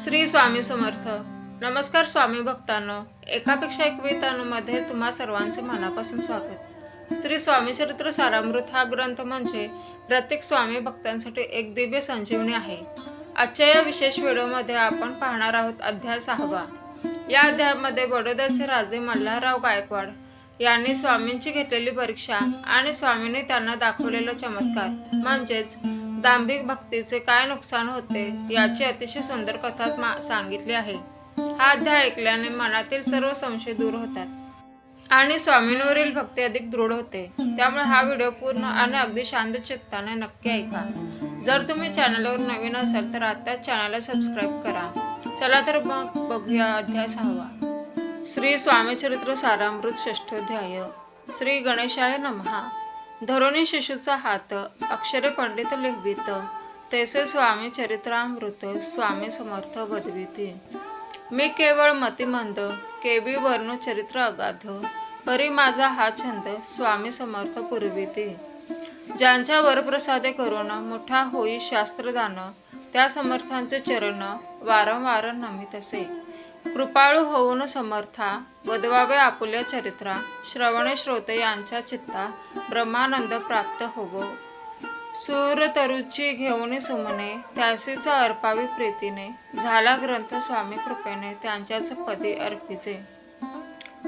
श्री स्वामी समर्थ. नमस्कार स्वामी भक्तांनो, एकापेक्षा एक वेतांमध्ये तुम्हा सर्वांचे मनापासून स्वागत. श्री स्वामी चरित्र सारामृत हा ग्रंथ म्हणजे प्रत्येक स्वामी भक्तांसाठी एक दिव्य संजीवनी आहे. आजच्या या विशेष व्हिडिओमध्ये आपण पाहणार आहोत अध्याय 6. या अध्यायामध्ये बडोद्याचे राजे मल्हारराव गायकवाड यांनी स्वामींची घेतलेली परीक्षा आणि स्वामींनी त्यांना दाखवलेला चमत्कार म्हणजेच दांभिक भक्तीचे काय नुकसान होते याची अतिशय सुंदर कथा सांगितली आहे. हा अध्याय ऐकल्याने मनातील सर्व संशय दूर होतात आणि स्वामींवरील भक्ती अधिक दृढ होते. त्यामुळे हा व्हिडिओ पूर्ण आणि अगदी शांत चित्ताने नक्की ऐका. जर तुम्ही चॅनलवर नवीन असाल तर आताच चॅनलला सबस्क्राईब करा. चला तर मग बघूया अध्याय 6. श्री स्वामी चरित्र सारामृत 6 अध्याय. श्री गणेशाय नमः. धरोणी शिशूचा हात अक्षरे पंडित लिहवित, तैसे स्वामी चरित्रामृत स्वामी समर्थ बदविती. मी केवळ मतिमंद, केवी वर्णू चरित्र अगाध, परी माझा हा छंद स्वामी समर्थ पुरविती. ज्यांच्या वरप्रसादे करून मोठा होई शास्त्रदान, त्या समर्थांचे चरण वारंवार नमित असे. कृपाळू होऊन समर्था वदवावे आपुल्या चरित्रा, श्रवणे श्रोते यांच्या चित्ता ब्रह्मानंद प्राप्त होवो. सूरतरुची घेऊन सुमने त्यासीच अर्पावी प्रीतीने, झाला ग्रंथ स्वामी कृपेने त्यांच्याच पदी अर्पिचे.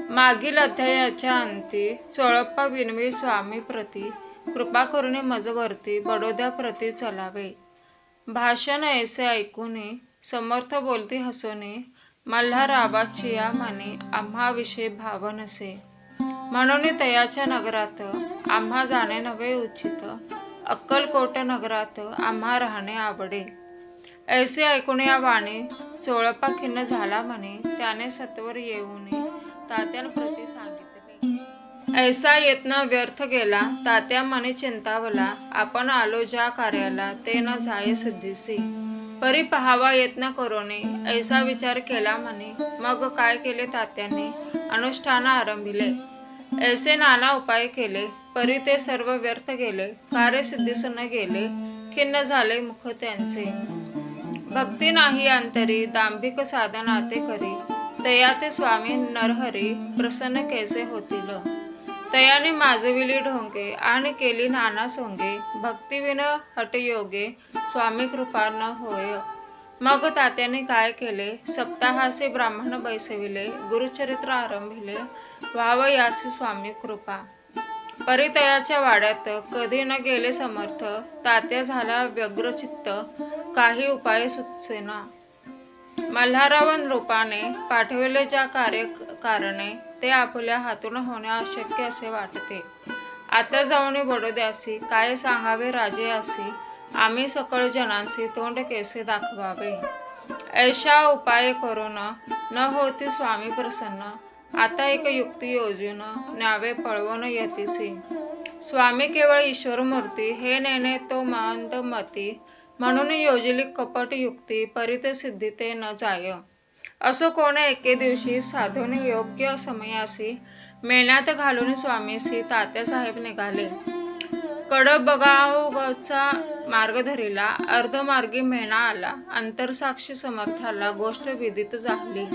मागील अध्यायाच्या अंती चोळप्पा विनवी स्वामी प्रती, कृपा करुणे मजवरती बडोद्या प्रती चलावे. भाषण ऐसे ऐकूनी समर्थ बोलती हसोनी, मल्हारावाची या मनी आम्हा विषय भाव नसे. म्हणून तयाच्या नगरात आम्हा जाणे नवे उचित, अक्कलकोट नगरात आम्हा राहणे आवडे. ऐसे ऐकून या वाणी चोळप्पा खिन्न झाला म्हणे, त्याने सत्वर येऊन तात्यांप्रती सांगितले. ऐसा यत्न व्यर्थ गेला तात्या मनी चिंतावला, आपण आलो ज्या कार्याला ते न जाये सिद्धीसी. परी पहावा यत्न करोने ऐसा विचार केला म्हणे, मग काय केले तात्याने अनुष्ठान आरंभिले. ऐसे नाना उपाय केले, परी ते सर्व व्यर्थ गेले, कार्य सिद्धीस न गेले, खिन्न झाले मुख त्यांचे. भक्ती नाही अंतरी दांभिक साधनाते करी, तया ते स्वामी नरहरी प्रसन्न कैसे होतील. तयाने माजविली ढोंगे आणि केली नाना सोंगे, भक्तिविन हटयोगे स्वामी कृपा न होय. मग तात्याने काय केले, सप्ताहासे ब्राह्मण बैसविले, गुरुचरित्र आरंभिले, व्हाव यासी स्वामी कृपा. परितयाच्या वाड्यात कधी न गेले समर्थ, तात्या झाला व्यग्रचित्त, काही उपाय सुचेना. मल्हारावन रूपाने पाठविले ज्या कारणे, ते आपल्या हातून होणे अशक्य असे वाटते. आता जाऊन बडोद्यासी काय सांगावे राजे असी, आम्ही सकळ जनांसी तोंड कैसे दाखवावे. ऐशा उपाय करून न होती स्वामी प्रसन्न, आता एक युक्ती योजून न्यावे पळवून यतीसी. स्वामी केवळ ईश्वर मूर्ती, हे नेणे तो मंद मती, म्हणून योजली कपट युक्ती, परित सिद्धी ते न जाय. असो कोणे एके दिवशी साधून योग्य समयासी, मेण्यात घालून स्वामीसी तात्यासाहेब निघाले. कडबगावचा मार्ग धरिला, अर्धमार्गी मेणा आला, अंतरसाक्षी समर्थाला गोष्ट विदित झाली.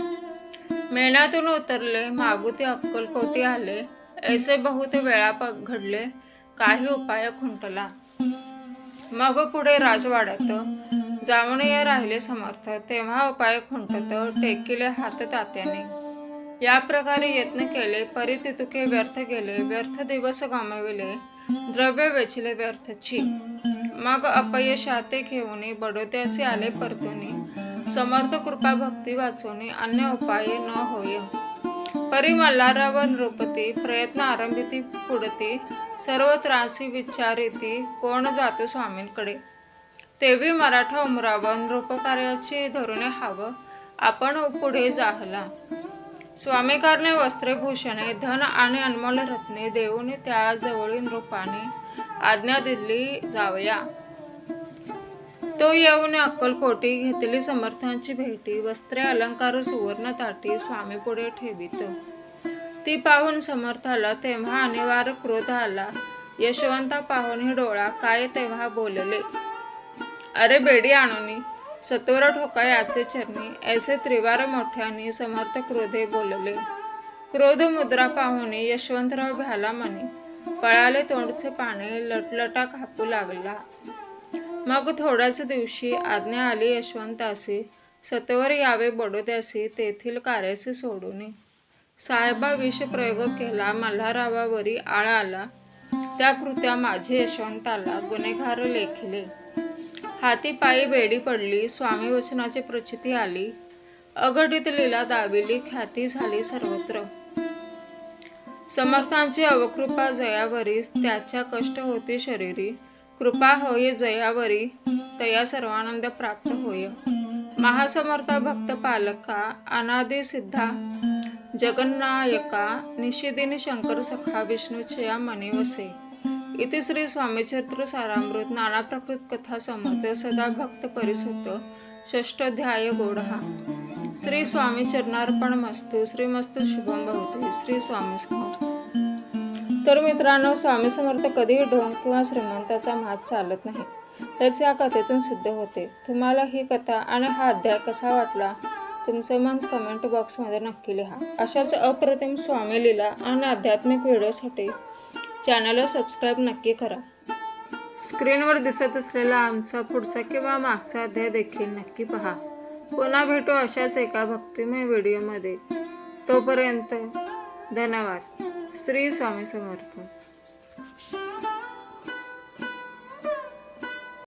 मेण्यातून उतरले, मागुती अक्कलकोटी आले. ऐसे बहुत वेळा घडले, काही उपाय खुंटला. मग पुढे राजवाड्यात जाऊन राहिले समर्थ, तेव्हा उपाय खुंटत टेकिले हात तात्याने. या प्रकारे यत्न केले, परी तितुके व्यर्थ गेले, व्यर्थ दिवस गमाविले, द्रव्य वेचले व्यर्थची. मग अपयशाते घेऊन बडोद्यासी आले परतुनी, समर्थ कृपा भक्ती वाचून अन्य उपाय न होय. परी मल्हारराव नृपती प्रयत्न आरंभिती पुढती, सर्व त्रासी विचारिती कोण जातो स्वामींकडे. तेवी मराठा उमराव नृपकार्याची धोरणे हाव, आपण पुढे जाहला. स्वामीकारणे वस्त्रे भूषणे धन आणि अनमोल रत्ने देऊन त्या जवळील नृपाने आज्ञा दिली जावया. तो येऊन अक्कलकोटी घेतली समर्थांची भेटी, वस्त्रे अलंकार सुवर्ण ताटी स्वामी पुढे ठेवित. ती पाहून समर्थाला तेव्हा अनिवार्य क्रोध आला. यशवंता पाहून डोळा काय तेव्हा बोलले, अरे बेडी आणोनी सत्वर ठोका याचे चरणी, ऐसे त्रिवार मोठ्याने समर्थ क्रोधे बोलले. क्रोध मुद्रा पाहून यशवंतराव भ्याला म्हणे, पळाले तोंडचे पाने, लटलटा कापू लागला. मग थोड्याच दिवशी आज्ञा आली यशवंतासी, सत्वर यावे बडोद्यासी, तेथील कार्यासी सोडून. साहेबा विष प्रयोग केला, मल्हारावावरी आळ आला. त्या कृत्या माझे यशवंताला गुन्हेगार लेखिले. हाती पायी बेडी पडली, स्वामी वचनाची प्रचिती आली. अघटित लीला दाविली, ख्याती झाली सर्वत्र. समर्थांची अवकृपा जयावरी, त्याच्या कष्ट होती शरीरी. कृपा होय जयावरी, तया सर्वानंद प्राप्त होय. महासमर्था भक्त पालका, अनादि सिद्धा जगन्नायका, निशिदिनी शंकर सखा, विष्णूच्या मनी वसे. इति श्री स्वामीचरित्र सारामृत नाना प्रकृत कथा समर्थ सदा भक्त परिसुत षष्ठाध्याय गोडहा. श्री स्वामी चरणार्पणमस्तु. श्रीमस्तु शुभम भवतु. श्री स्वामी समर्थ. तर मित्रांनो, स्वामी समर्थ कधीही ढोंग किंवा श्रीमंताचा माज चालत नाही, हेच या कथेतून सिद्ध होते. तुम्हाला ही कथा आणि हा अध्याय कसा वाटला, तुमचं मत कमेंट बॉक्समध्ये नक्की लिहा. अशाच अप्रतिम स्वामी लीला आणि आध्यात्मिक व्हिडिओसाठी चॅनलला सबस्क्राईब नक्की करा. स्क्रीनवर दिसत असलेला आमचा पुढचा किंवा मागचा अध्याय देखील नक्की पहा. पुन्हा भेटू अशाच एका भक्तिमय व्हिडिओमध्ये. तोपर्यंत धन्यवाद. श्री स्वामी समर्थ.